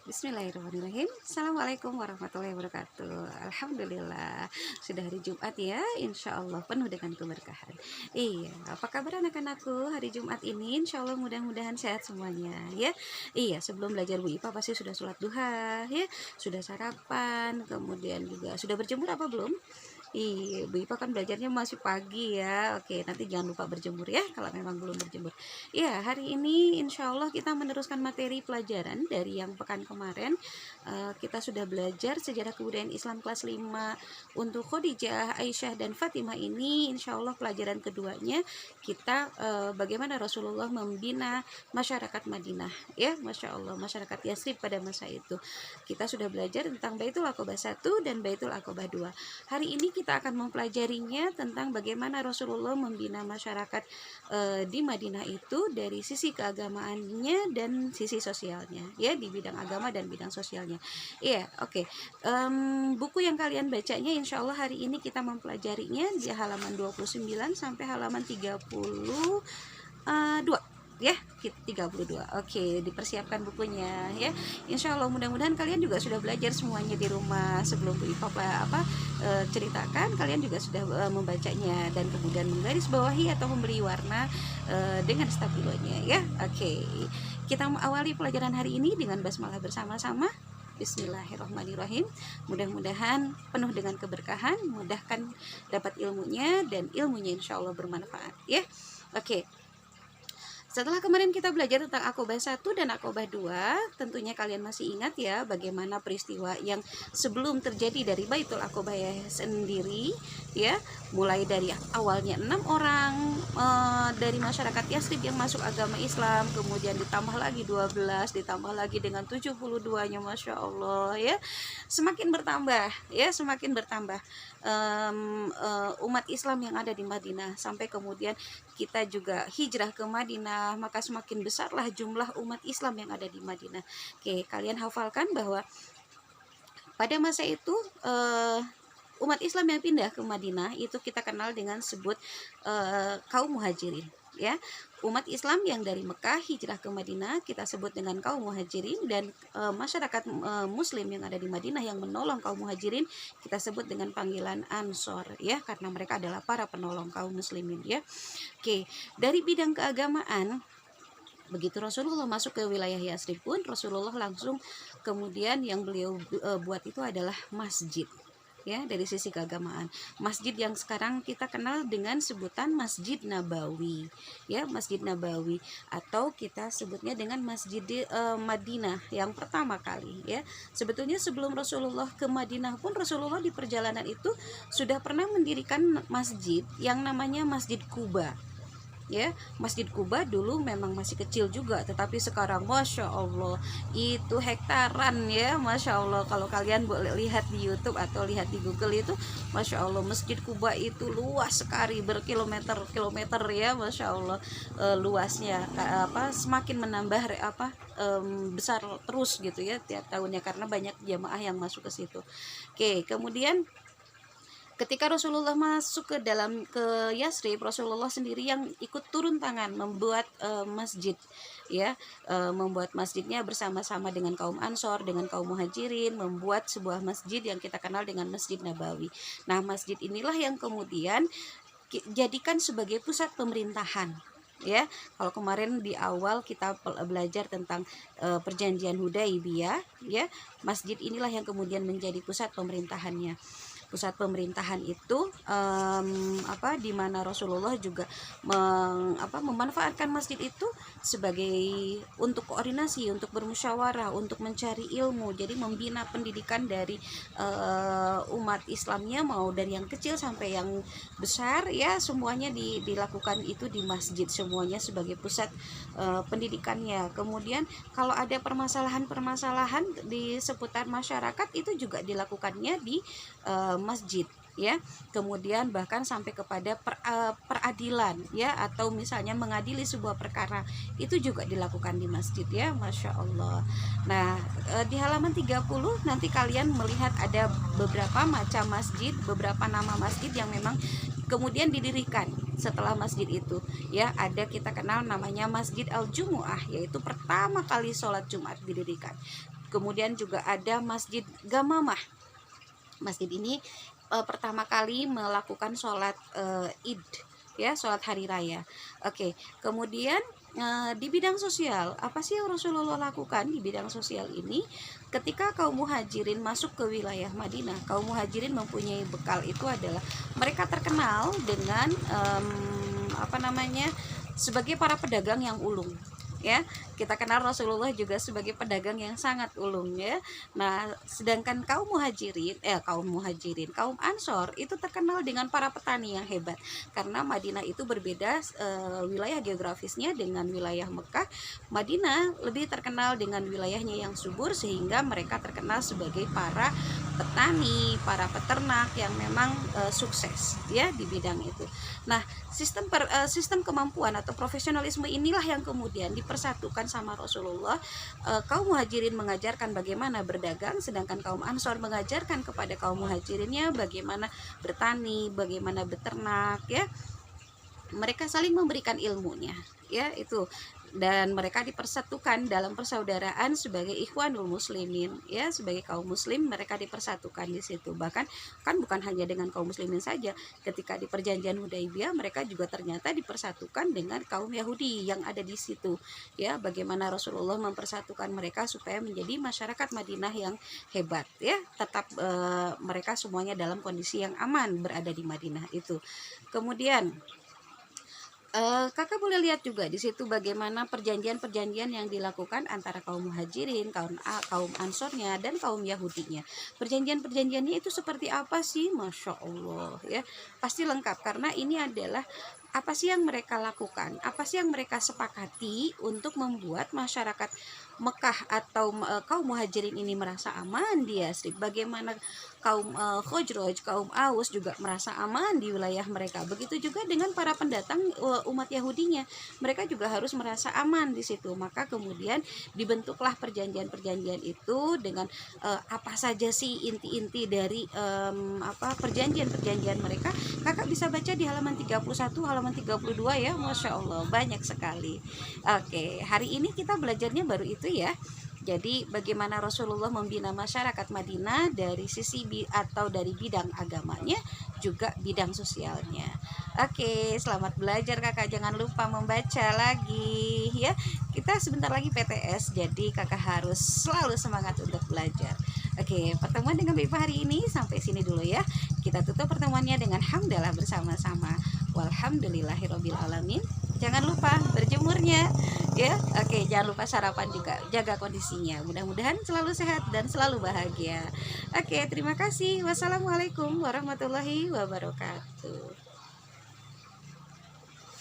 Bismillahirrahmanirrahim. Assalamualaikum warahmatullahi wabarakatuh. Alhamdulillah sudah hari Jumat ya, insya Allah penuh dengan keberkahan. Iya, apa kabar anak-anakku hari Jumat ini? Insya Allah mudah-mudahan sehat semuanya ya. Iya, sebelum belajar Bu Ipa pasti sudah sholat duha ya, sudah sarapan, kemudian juga sudah berjemur apa belum? Iya, Bu Ipa kan belajarnya masih pagi ya. Oke, nanti jangan lupa berjemur ya kalau memang belum berjemur. Ya, hari ini insya Allah kita meneruskan materi pelajaran dari yang pekan kemarin. Kita sudah belajar sejarah kebudayaan Islam kelas 5 untuk Khadijah, Aisyah, dan Fatimah ini. Insya Allah pelajaran keduanya kita bagaimana Rasulullah membina masyarakat Madinah ya, Masya Allah, masyarakat Yasrib pada masa itu. Kita sudah belajar tentang Baitul Aqabah 1 dan Baitul Aqabah 2. Hari ini kita akan mempelajarinya tentang bagaimana Rasulullah membina masyarakat di Madinah itu dari sisi keagamaannya dan sisi sosialnya ya, di bidang agama dan bidang sosialnya. Iya, oke. Buku yang kalian bacanya insya Allah hari ini kita mempelajarinya di halaman 29 sampai halaman 32 ya, 32. Oke, dipersiapkan bukunya ya. Insya Allah mudah-mudahan kalian juga sudah belajar semuanya di rumah sebelum Bu Ipa ceritakan. Kalian juga sudah membacanya dan kemudian menggaris bawahi atau memberi warna dengan stabilonya ya. Oke, kita awali pelajaran hari ini dengan basmalah bersama-sama. Bismillahirrahmanirrahim. Mudah-mudahan penuh dengan keberkahan, mudahkan dapat ilmunya dan ilmunya insya Allah bermanfaat ya. Oke. Setelah kemarin kita belajar tentang Aqabah 1 dan Aqabah 2, tentunya kalian masih ingat ya bagaimana peristiwa yang sebelum terjadi dari Baitul Aqabah sendiri ya, mulai dari awalnya 6 orang dari masyarakat Yasrib yang masuk agama Islam, kemudian ditambah lagi 12, ditambah lagi dengan 72-nya, Masya Allah ya, semakin bertambah ya, semakin bertambah umat Islam yang ada di Madinah, sampai kemudian kita juga hijrah ke Madinah, maka semakin besarlah jumlah umat Islam yang ada di Madinah. Oke, kalian hafalkan bahwa pada masa itu umat Islam yang pindah ke Madinah itu kita kenal dengan sebut kaum muhajirin ya. Umat Islam yang dari Mekah hijrah ke Madinah kita sebut dengan kaum muhajirin, dan masyarakat muslim yang ada di Madinah yang menolong kaum muhajirin kita sebut dengan panggilan Ansor ya, karena mereka adalah para penolong kaum muslimin ya. Oke, dari bidang keagamaan, begitu Rasulullah masuk ke wilayah Yasrib pun Rasulullah langsung kemudian yang beliau buat itu adalah masjid ya. Dari sisi keagamaan, masjid yang sekarang kita kenal dengan sebutan Masjid Nabawi ya, Masjid Nabawi, atau kita sebutnya dengan Masjid Madinah yang pertama kali ya. Sebetulnya sebelum Rasulullah ke Madinah pun Rasulullah di perjalanan itu sudah pernah mendirikan masjid yang namanya Masjid Quba ya. Masjid Quba dulu memang masih kecil juga, tetapi sekarang Masya Allah itu hektaran ya, Masya Allah. Kalau kalian boleh lihat di YouTube atau lihat di Google itu, Masya Allah, Masjid Quba itu luas sekali, berkilometer-kilometer ya, Masya Allah. Luasnya semakin menambah besar terus gitu ya tiap tahunnya, karena banyak jamaah yang masuk ke situ. Oke, kemudian ketika Rasulullah masuk ke Yasrib, Rasulullah sendiri yang ikut turun tangan membuat masjid ya, membuat masjidnya bersama-sama dengan kaum Ansor, dengan kaum Muhajirin, membuat sebuah masjid yang kita kenal dengan Masjid Nabawi. Nah, masjid inilah yang kemudian jadikan sebagai pusat pemerintahan ya. Kalau kemarin di awal kita belajar tentang perjanjian Hudaibiyah ya, masjid inilah yang kemudian menjadi pusat pemerintahannya. Pusat pemerintahan itu di mana Rasulullah juga memanfaatkan masjid itu sebagai untuk koordinasi, untuk bermusyawarah, untuk mencari ilmu. Jadi membina pendidikan dari umat Islamnya, mau dari yang kecil sampai yang besar ya, semuanya dilakukan itu di masjid, semuanya sebagai pusat pendidikannya. Kemudian kalau ada permasalahan-permasalahan di seputar masyarakat itu juga dilakukannya di masjid ya. Kemudian bahkan sampai kepada peradilan ya, atau misalnya mengadili sebuah perkara itu juga dilakukan di masjid ya, Masya Allah. Nah, di halaman 30 nanti kalian melihat ada beberapa macam masjid, beberapa nama masjid yang memang kemudian didirikan setelah masjid itu ya. Ada kita kenal namanya Masjid Al-Jumu'ah, yaitu pertama kali sholat Jumat didirikan. Kemudian juga ada Masjid Gamamah. Masjid ini pertama kali melakukan sholat Id, ya, sholat hari raya. Oke, kemudian di bidang sosial, apa sih yang Rasulullah lakukan di bidang sosial ini? Ketika kaum muhajirin masuk ke wilayah Madinah, kaum muhajirin mempunyai bekal, itu adalah mereka terkenal dengan apa namanya, sebagai para pedagang yang ulung, ya. Kita kenal Rasulullah juga sebagai pedagang yang sangat ulung, ya. Nah, sedangkan kaum Ansor itu terkenal dengan para petani yang hebat, karena Madinah itu berbeda wilayah geografisnya dengan wilayah Mekah. Madinah lebih terkenal dengan wilayahnya yang subur, sehingga mereka terkenal sebagai para petani, para peternak yang memang sukses, ya, di bidang itu. Nah, sistem kemampuan atau profesionalisme inilah yang kemudian dipersatukan sama Rasulullah. Kaum muhajirin mengajarkan bagaimana berdagang, sedangkan kaum Ansor mengajarkan kepada kaum muhajirinnya bagaimana bertani, bagaimana beternak, ya. Mereka saling memberikan ilmunya, ya, itu. Dan mereka dipersatukan dalam persaudaraan sebagai ikhwanul muslimin, ya, sebagai kaum muslim mereka dipersatukan di situ. Bahkan kan bukan hanya dengan kaum muslimin saja, ketika di perjanjian Hudaibiyah mereka juga ternyata dipersatukan dengan kaum Yahudi yang ada di situ, ya. Bagaimana Rasulullah mempersatukan mereka supaya menjadi masyarakat Madinah yang hebat, ya. Tetap mereka semuanya dalam kondisi yang aman berada di Madinah itu. Kemudian kakak boleh lihat juga di situ bagaimana perjanjian-perjanjian yang dilakukan antara kaum muhajirin, kaum ansornya, dan kaum Yahudinya. Perjanjian-perjanjiannya itu seperti apa sih? Masya Allah, ya, pasti lengkap, karena ini adalah apa sih yang mereka lakukan, apa sih yang mereka sepakati untuk membuat masyarakat Mekah atau kaum muhajirin ini merasa aman di Yasrib. Bagaimana kaum Khosraj, kaum Aus juga merasa aman di wilayah mereka. Begitu juga dengan para pendatang umat Yahudinya, mereka juga harus merasa aman di situ. Maka kemudian dibentuklah perjanjian-perjanjian itu dengan apa saja sih inti-inti dari perjanjian-perjanjian mereka. Kakak bisa baca di halaman 31, halaman 32, ya. Masya Allah, banyak sekali. Oke, hari ini kita belajarnya baru itu, ya. Jadi bagaimana Rasulullah membina masyarakat Madinah dari sisi atau dari bidang agamanya, juga bidang sosialnya. Oke, selamat belajar kakak. Jangan lupa membaca lagi, ya. Kita sebentar lagi PTS, jadi kakak harus selalu semangat untuk belajar. Oke, pertemuan dengan Bipa hari ini sampai sini dulu, ya. Kita tutup pertemuannya dengan hamdalah bersama-sama. Walhamdulillahirabbil alamin. Jangan lupa berjemurnya, ya. Oke, jangan lupa sarapan juga, jaga kondisinya. Mudah-mudahan selalu sehat dan selalu bahagia. Oke, terima kasih. Wassalamualaikum warahmatullahi wabarakatuh.